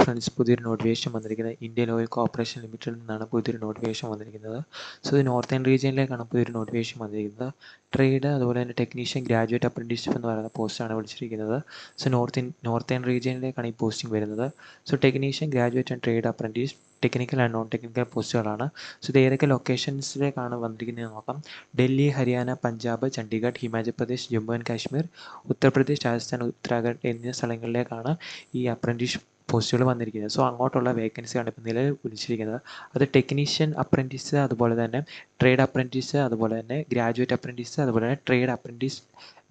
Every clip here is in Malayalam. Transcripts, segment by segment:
ഫ്രണ്ട്സ്, പുതിയൊരു നോട്ടിഫിക്കേഷൻ വന്നിരിക്കുന്നത് ഇന്ത്യൻ ഓയിൽ കോർപ്പറേഷൻ ലിമിറ്റഡിൽ നിന്നാണ് പുതിയൊരു നോട്ടിഫിക്കേഷൻ വന്നിരിക്കുന്നത്. സോ ഇത് നോർത്തേൺ റീജിയനിലേക്കാണ് പുതിയൊരു നോട്ടിഫിക്കേഷൻ വന്നിരിക്കുന്നത്. ട്രേഡ് അതുപോലെ തന്നെ ടെക്നീഷ്യൻ ഗ്രാജുവേറ്റ് അപ്രന്റീസ്ഷിപ്പ് എന്ന് പറയുന്ന പോസ്റ്റാണ് വിളിച്ചിരിക്കുന്നത്. സോ നോർത്തേൺ റീജിയനിലേക്കാണ് ഈ പോസ്റ്റിംഗ് വരുന്നത്. So technician graduate and trade apprentice technical and non technical പോസ്റ്റുകളാണ്. സോ ഇത് ഏതൊക്കെ ലൊക്കേഷൻസിലേക്കാണ് വന്നിരിക്കുന്നത് നോക്കാം. ഡൽഹി, ഹരിയാന, പഞ്ചാബ്, ചണ്ഡീഗഡ്, ഹിമാചൽ പ്രദേശ്, ജമ്മു ആൻഡ് കാശ്മീർ, ഉത്തർപ്രദേശ്, രാജസ്ഥാൻ, ഉത്തരാഖണ്ഡ് എന്നീ സ്ഥലങ്ങളിലേക്കാണ് ഈ അപ്രന്റീസ് പോസ്റ്റുകൾ വന്നിരിക്കുന്നത്. സോ അങ്ങോട്ടുള്ള വേക്കൻസിയാണ് ഇപ്പോൾ നിലവിൽ വിളിച്ചിരിക്കുന്നത്. അത് ടെക്നീഷ്യൻ അപ്രന്റീസ്, അതുപോലെ തന്നെ ട്രേഡ് അപ്രന്റീസ്, അതുപോലെ തന്നെ ഗ്രാജുവേറ്റ് അപ്രന്റീസ്, അതുപോലെ തന്നെ ട്രേഡ് അപ്രന്റീസ്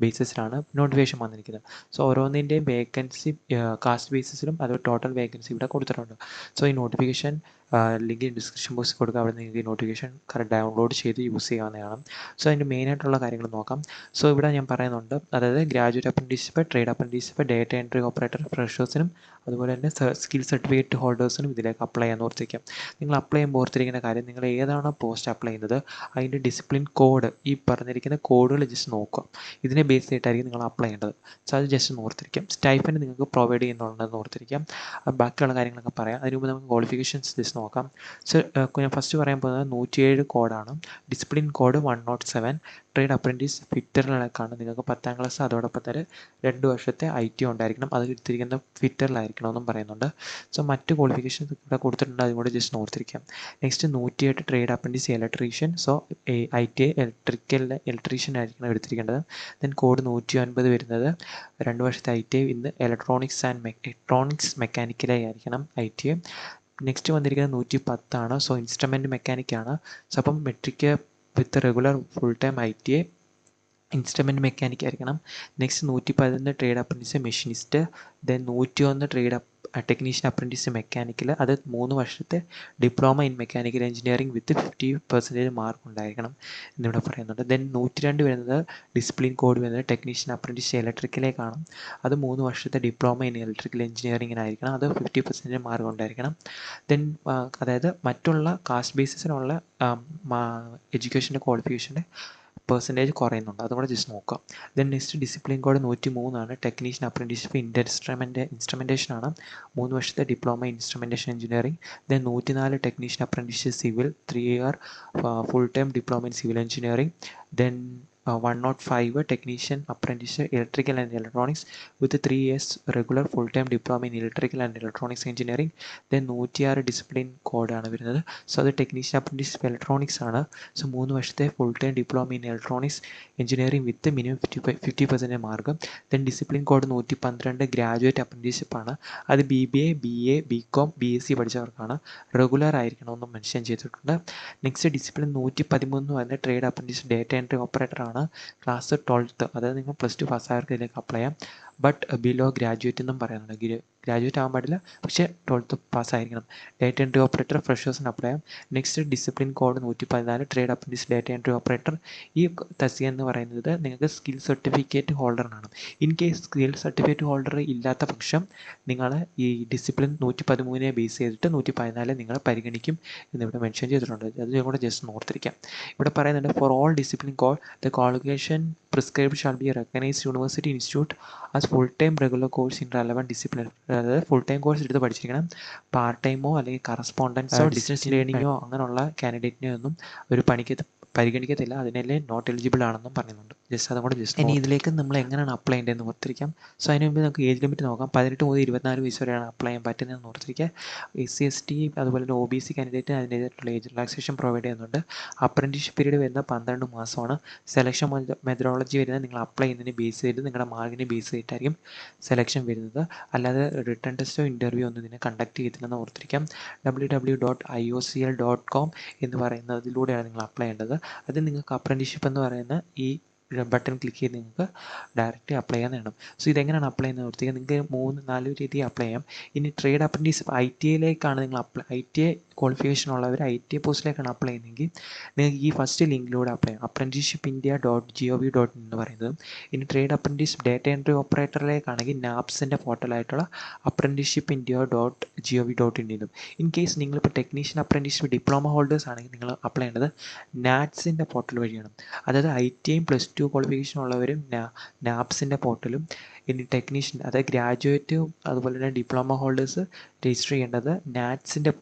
ബേസിസിലാണ് നോട്ടിഫിക്കേഷൻ വന്നിരിക്കുന്നത്. സോ ഓരോന്നിൻ്റെയും വേക്കൻസി കാസ്റ്റ് ബേസിസിലും അത് ടോട്ടൽ വേക്കൻസി ഇവിടെ കൊടുത്തിട്ടുണ്ട്. സോ ഈ നോട്ടിഫിക്കേഷൻ ലിങ്ക് ഡിസ്ക്രിപ്ഷൻ ബോക്സിൽ കൊടുക്കുക. അവിടെ നിങ്ങൾക്ക് ഈ നോട്ടിഫിക്കേഷൻ കറക്റ്റ് ഡൗൺലോഡ് ചെയ്ത് യൂസ് ചെയ്യാവുന്നതാണ്. സോ അതിൻ്റെ മെയിനായിട്ടുള്ള കാര്യങ്ങൾ നോക്കാം. സോ ഇവിടെ ഞാൻ പറയുന്നുണ്ട്, അതായത് graduate apprenticeship, trade apprenticeship, data entry operator, ഫ്രഷേഴ്സിനും അതുപോലെ തന്നെ സ്കിൽ സർട്ടിഫിക്കറ്റ് ഹോൾഡേഴ്സിനും ഇതിലേക്ക് അപ്ലൈ ചെയ്യാൻ ഓർത്തിരിക്കാം. നിങ്ങൾ അപ്ലൈ ചെയ്യുമ്പോൾ ഓർത്തിരിക്കുന്ന കാര്യം, നിങ്ങൾ ഏതാണോ പോസ്റ്റ് അപ്ലൈ ചെയ്യുന്നത് അതിൻ്റെ ഡിസിപ്ലിൻ കോഡ്, ഈ പറഞ്ഞിരിക്കുന്ന കോഡുകൾ ജസ്റ്റ് നോക്കുക. ഇതിനെ ബേസ് ചെയ്തിട്ടായിരിക്കും നിങ്ങൾ അപ്ലൈ ചെയ്യേണ്ടത്. സോ അത് ജസ്റ്റ് ഒന്ന് ഓർത്തിരിക്കാം. സ്റ്റൈഫൻഡ് നിങ്ങൾക്ക് പ്രൊവൈഡ് ചെയ്യുന്നുണ്ടെന്ന് ഓർത്തിരിക്കാം. ബാക്കിയുള്ള കാര്യങ്ങളൊക്കെ പറയാം. അതിന് മുമ്പ് നമുക്ക് ക്വാളിഫിക്കേഷൻസ് ജസ്റ്റ് നോക്കാം. സോ ഞാൻ ഫസ്റ്റ് പറയാൻ പോകുന്നത് 107 കോഡാണ്. Discipline code 107. ട്രേഡ് അപ്രന്റീസ് ഫിറ്ററിലേക്കാണ്. നിങ്ങൾക്ക് 10ാം ക്ലാസ് അതോടൊപ്പം തന്നെ 2 വർഷത്തെ IT ഉണ്ടായിരിക്കണം. അത് എടുത്തിരിക്കുന്ന ഫിറ്ററിലായിരിക്കണമെന്നും പറയുന്നുണ്ട്. സോ മറ്റ് ക്വാളിഫിക്കേഷൻസ് ഇവിടെ കൊടുത്തിട്ടുണ്ട്, അതും കൂടെ ജസ്റ്റ് ഓർത്തിരിക്കാം. Next 108 trade apprentice electrician. So ITI electrician ആയിരിക്കണം എടുത്തിരിക്കേണ്ടത്. ദെൻ കോഡ് 109 വരുന്നത് 2 വർഷത്തെ ITI ഇന്ന് ഇലക്ട്രോണിക്സ് മെക്കാനിക്കലായി ആയിരിക്കണം ITI. നെക്സ്റ്റ് വന്നിരിക്കുന്നത് 110 ആണ്. സോ ഇൻസ്ട്രുമെൻറ്റ് മെക്കാനിക്കാണ്. സോ അപ്പം matric with regular full time ITI instrument mechanic ആയിരിക്കണം. Next 111 trade apprentice machinist. Then 101 trade technician apprentice mechanical. അത് 3 വർഷത്തെ diploma in mechanical engineering with 50% mark ഉണ്ടായിരിക്കണം എന്നിവിടെ പറയുന്നുണ്ട്. ദെൻ 102 വരുന്നത് ഡിസിപ്ലിൻ കോഡ് വരുന്നത് ടെക്നീഷ്യൻ അപ്രന്റീസ് ഇലക്ട്രിക്കലേക്കാണ്. അത് 3 വർഷത്തെ ഡിപ്ലോമ ഇൻ ഇലക്ട്രിക്കൽ എഞ്ചിനീയറിംഗിനായിരിക്കണം. അത് 50% മാർക്ക് ഉണ്ടായിരിക്കണം. ദെൻ അതായത് മറ്റുള്ള കാസ്റ്റ് ബേസിസിനുള്ള എഡ്യൂക്കേഷൻ്റെ ക്വാളിഫിക്കേഷൻ്റെ പെർസെൻറ്റേജ് കുറയുന്നുണ്ട്, അതുകൂടെ ജസ്റ്റ് നോക്കാം. ദെൻ നെക്സ്റ്റ് ഡിസിപ്ലിൻ കോഡ് 103 ആണ്. ടെക്നീഷ്യൻ അപ്രന്റീസ്ഷിപ്പ് ഇൻസ്ട്രുമെൻറ്റേഷൻ ആണ്. 3 വർഷത്തെ diploma instrumentation engineering. Then 104 technician apprenticeship civil, 3 year full time diploma in civil engineering. Then 105 technician apprentice electrical and electronics with 3 years regular full time diploma in electrical and electronics engineering. Then 106 discipline കോഡാണ് വരുന്നത്. സോ അത് ടെക്നീഷ്യൻ അപ്രന്റീസ്ഷിപ്പ് ഇലക്ട്രോണിക്സ് ആണ്. സോ 3 വർഷത്തെ full time diploma in electronics engineering with minimum 50% mark. Then discipline code 112 graduate apprenticeship ആണ്. അത് BBA, BA, BCom, BSc പഠിച്ചവർക്കാണ്. റെഗുലർ ആയിരിക്കണമെന്ന് മെൻഷൻ ചെയ്തിട്ടുണ്ട്. നെക്സ്റ്റ് ഡിസിപ്ലിൻ 113 വന്ന് trade apprentice data entry operator ആണ്. ക്ലാസ് 12th, അതായത് നിങ്ങൾ +2 പാസ്സായവർക്ക് ഇതിലേക്ക് അപ്ലൈ ചെയ്യാം. ബട്ട് ബിലോ ഗ്രാജുവേറ്റ് എന്നും പറയുന്നുണ്ട്. ഗ്രാജുവേറ്റ് ആകാൻ പാടില്ല, പക്ഷേ 12th പാസ്സായിരിക്കണം. ഡേറ്റ എൻട്രി ഓപ്പറേറ്റർ ഫ്രഷേഴ്സിന് അപ്ലൈ ചെയ്യാം. Next discipline code 114 trade apprentice data entry operator. ഈ തസ്തിക എന്ന് പറയുന്നത് നിങ്ങൾക്ക് സ്കിൽ സർട്ടിഫിക്കറ്റ് ഹോൾഡറിനാണ്. In case skill certificate holder ഇല്ലാത്ത പക്ഷം നിങ്ങൾ ഈ ഡിസിപ്ലിൻ 113 ബേസ് ചെയ്തിട്ട് 114 നിങ്ങൾ പരിഗണിക്കും എന്നിവിടെ മെൻഷൻ ചെയ്തിട്ടുണ്ട്. അത് കൂടെ ജസ്റ്റ് ഓർത്തിരിക്കാം. ഇവിടെ പറയുന്നുണ്ട്, for all discipline code the qualification prescribed shall be recognised university institute as full time regular course in relevant discipline. അതായത് ഫുൾ ടൈം കോഴ്സ് എടുത്ത് പഠിച്ചിരിക്കണം. പാർട്ട് ടൈമോ അല്ലെങ്കിൽ കറസ്പോണ്ടൻസോ ഡിസ്റ്റൻസ് ലേണിങ്ങോ അങ്ങനെയുള്ള കാൻഡിഡേറ്റിനെ ഒന്നും ഒരു പണിക്ക് പരിഗണിക്കത്തില്ല. അതിനല്ലേ നോട്ട് എലിജിബിൾ ആണെന്നും പറയുന്നുണ്ട്. ജസ്റ്റ് അതും കൂടെ ജസ്റ്റ് ഇനി ഇതിലേക്ക് നമ്മൾ എങ്ങനെയാണ് അപ്ലൈ ചെയ്യേണ്ടതെന്ന് ഓർത്തിരിക്കാം. സോ അതിന് മുമ്പ് നമുക്ക് ഏജ് ലിമിറ്റ് നോക്കാം. 18 മുതൽ 24 വയസ്സ് വരെയാണ് അപ്ലൈ ചെയ്യാൻ പറ്റുന്നതെന്ന് ഓർത്തിരിക്കുക. SC ST അതുപോലെ തന്നെ OBC കാൻഡിഡേറ്റ് അതിൻ്റേതായിട്ടുള്ള ഏജ് റിലാക്സേഷൻ പ്രൊവൈഡ് ചെയ്യുന്നുണ്ട്. അപ്രന്റീസ്ഷിപ്പ് പീരീഡ് വരുന്നത് 12 മാസമാണ്. സെലക്ഷൻ മെത്തഡോളജി വരുന്നത് നിങ്ങൾ അപ്ലൈ ചെയ്യുന്നതിന് ബേസ് ചെയ്ത് നിങ്ങളുടെ മാർക്കിനെ ബേസ് ചെയ്തിട്ടായിരിക്കും സെലക്ഷൻ വരുന്നത്. അല്ലാതെ റിട്ടൺ ടെസ്റ്റോ ഇൻ്റർവ്യൂ ഒന്നും ഇതിനെ കണ്ടക്ട് ചെയ്തില്ലെന്ന് ഓർത്തിരിക്കാം. www.iocl.com എന്ന് പറയുന്നതിലൂടെയാണ് നിങ്ങൾ അപ്ലൈ ചെയ്യേണ്ടത്. അത് നിങ്ങൾക്ക് അപ്രന്റീസ്ഷിപ്പ് എന്ന് പറയുന്ന ഈ ബട്ടൺ ക്ലിക്ക് ചെയ്ത് നിങ്ങൾക്ക് ഡയറക്റ്റ് അപ്ലൈ ചെയ്യാൻ. സോ ഇതെങ്ങനെയാണ് അപ്ലൈ ചെയ്യുന്നത് ഓർത്തിരിക്കുക. നിങ്ങൾക്ക് 3-4 രീതിയിൽ അപ്ലൈ ചെയ്യാം. ഇനി ട്രേഡ് അപ്രന്റീസ്ഷിപ്പ് ITIയിലേക്കാണ് നിങ്ങൾ ITI ക്വാളിഫിക്കേഷൻ ഉള്ളവർ ITI പോസ്റ്റിലേക്കാണ് അപ്ലൈ ചെയ്യുന്നതെങ്കിൽ നിങ്ങൾക്ക് ഈ ഫസ്റ്റ് ലിങ്കിലൂടെ അപ്ലൈ ചെയ്യാം. apprenticeshippindia.gov.in എന്ന് പറയുന്നത്. ഇനി ട്രേഡ് അപ്രന്റീസ് ഡേറ്റ എൻട്രി ഓപ്പറേറ്ററിലേക്കാണെങ്കിൽ NAPSൻ്റെ പോർട്ടലായിട്ടുള്ള apprenticeshippindia.gov.in എന്നും. ഇൻ കേസ് നിങ്ങളിപ്പോൾ ടെക്നീഷ്യൻ അപ്രന്റീസ്ഷിപ്പ് ഡിപ്ലോമ ഹോൾഡേഴ്സ് ആണെങ്കിൽ നിങ്ങൾ അപ്ലൈ ചെയ്യേണ്ടത് NATSൻ്റെ പോർട്ടൽ വഴിയാണ്. അതായത് ITIയും +2 ക്വാളിഫിക്കേഷൻ ഉള്ളവരും NAPSൻ്റെ പോർട്ടലും ഇനി ടെക്നീഷ്യൻ അതായത് ഗ്രാജുവേറ്റ് അതുപോലെ തന്നെ ഡിപ്ലോമ ഹോൾഡേഴ്സ് രജിസ്റ്റർ ചെയ്യേണ്ടത് നാറ്റ്സിൻ്റെ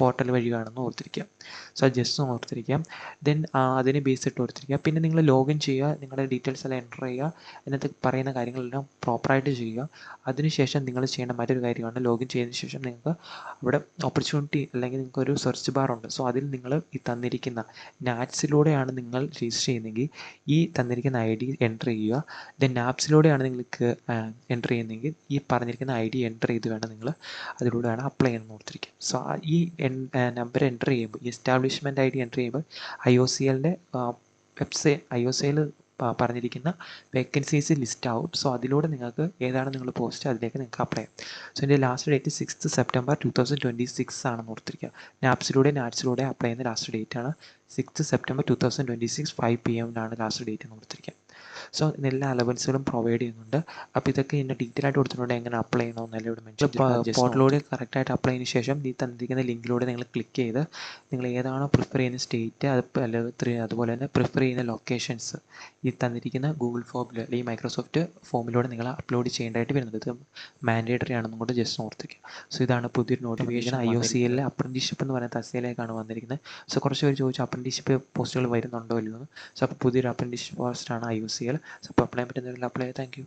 പോർട്ടൽ വഴിയാണെന്ന് ഓർത്തിരിക്കുക. സോ അത് ജസ്റ്റ് ഒന്ന് ഓർത്തിരിക്കാം. ദെൻ അതിനെ ബേസ് ഇട്ട് ഓർത്തിരിക്കുക. പിന്നെ നിങ്ങൾ ലോഗിൻ ചെയ്യുക, നിങ്ങളുടെ ഡീറ്റെയിൽസ് എല്ലാം എൻ്റർ ചെയ്യുക, അതിനകത്ത് പറയുന്ന കാര്യങ്ങളെല്ലാം പ്രോപ്പറായിട്ട് ചെയ്യുക. അതിനുശേഷം നിങ്ങൾ ചെയ്യേണ്ട മറ്റൊരു കാര്യമാണ് ലോഗിൻ ചെയ്തതിന് ശേഷം നിങ്ങൾക്ക് അവിടെ ഓപ്പർച്യൂണിറ്റി അല്ലെങ്കിൽ നിങ്ങൾക്ക് ഒരു സെർച്ച് ബാർ ഉണ്ട്. സോ അതിൽ നിങ്ങൾ ഈ തന്നിരിക്കുന്ന നാറ്റ്സിലൂടെയാണ് നിങ്ങൾ രജിസ്റ്റർ ചെയ്യുന്നതെങ്കിൽ ഈ തന്നിരിക്കുന്ന ID എൻ്റർ ചെയ്യുക. ദെൻ നാപ്സിലൂടെയാണ് നിങ്ങൾക്ക് എൻ്റർ ചെയ്യുന്നതെങ്കിൽ ഈ പറഞ്ഞിരിക്കുന്ന ID എൻ്റർ ചെയ്ത് വേണം നിങ്ങൾ അതിലൂടെയാണ് അപ്ലൈ ചെയ്യുന്നത് ഓർത്തിരിക്കുക. സോ ഈ നമ്പർ എൻ്റർ ചെയ്യുമ്പോൾ ഈ എസ്റ്റാബ്ലിഷ്മെൻറ്റ് ID എൻ്റർ ചെയ്യുമ്പോൾ IOCLൻ്റെ IOCL പറഞ്ഞിരിക്കുന്ന വേക്കൻസീസ് ലിസ്റ്റ് ആവും. സോ അതിലൂടെ നിങ്ങൾക്ക് ഏതാണ് നിങ്ങൾ പോസ്റ്റ് അതിലേക്ക് നിങ്ങൾക്ക് അപ്ലൈ ചെയ്യാം. സോ ഇതിൻ്റെ ലാസ്റ്റ് ഡേറ്റ് 6th September 2026 ആണെന്ന് ഓർത്തിരിക്കുക. നാറ്റ്സിലൂടെ അപ്ലൈ ചെയ്യുന്ന ലാസ്റ്റ് ഡേറ്റ് ആണ് 6th September 2026 5 PM last date എന്ന് ഓർത്തിരിക്കുക. സോ എല്ലാ അലവൻസുകളും പ്രൊവൈഡ് ചെയ്യുന്നുണ്ട്. അപ്പോൾ ഇതൊക്കെ ഇതിൻ്റെ ഡീറ്റെയിൽ ആയിട്ട് കൊടുത്തിട്ടുണ്ട്, എങ്ങനെ അപ്ലൈ ചെയ്യണമെന്നല്ല ഇവിടെ മെൻഷൻ. പോർട്ടലിലൂടെ കറക്റ്റായിട്ട് അപ്ലൈ ചെയ്തതിന് ശേഷം ഈ തന്നിരിക്കുന്ന ലിങ്കിലൂടെ നിങ്ങൾ ക്ലിക്ക് ചെയ്ത് നിങ്ങൾ ഏതാണോ പ്രിഫർ ചെയ്യുന്ന സ്റ്റേറ്റ് അതുപോലെ തന്നെ പ്രിഫർ ചെയ്യുന്ന ലൊക്കേഷൻസ് ഈ തന്നിരിക്കുന്ന ഗൂഗിൾ ഫോമിൽ അല്ലെങ്കിൽ മൈക്രോസോഫ്റ്റ് ഫോമിലൂടെ നിങ്ങൾ അപ്ലോഡ് ചെയ്യേണ്ടതായിട്ട് വരുന്നത്. ഇത് മാൻഡേറ്ററി ആണെന്നും കൊണ്ട് ജസ്റ്റ് ഓർത്തിരിക്കുക. സോ ഇതാണ് പുതിയൊരു നോട്ടിഫിക്കേഷൻ. IOCL അപ്രന്റീസ്ഷിപ്പ് എന്ന് പറയുന്ന തസ്തികയിലേക്കാണ് വന്നിരിക്കുന്നത്. സോ കുറച്ച് പേര് ചോദിച്ചു അപ്രന്റീസ്ഷിപ്പ് പോസ്റ്റുകൾ വരുന്നുണ്ടോ ഇല്ലയോ എന്ന്. സോ അപ്പോൾ പുതിയൊരു അപ്രന്റീസ്ഷിപ്പ് പോസ്റ്റാണ് IOCL. സോ അപ്പോൾ അപ്ലൈ പറ്റുന്നവരിൽ അപ്ലൈ. Thank you.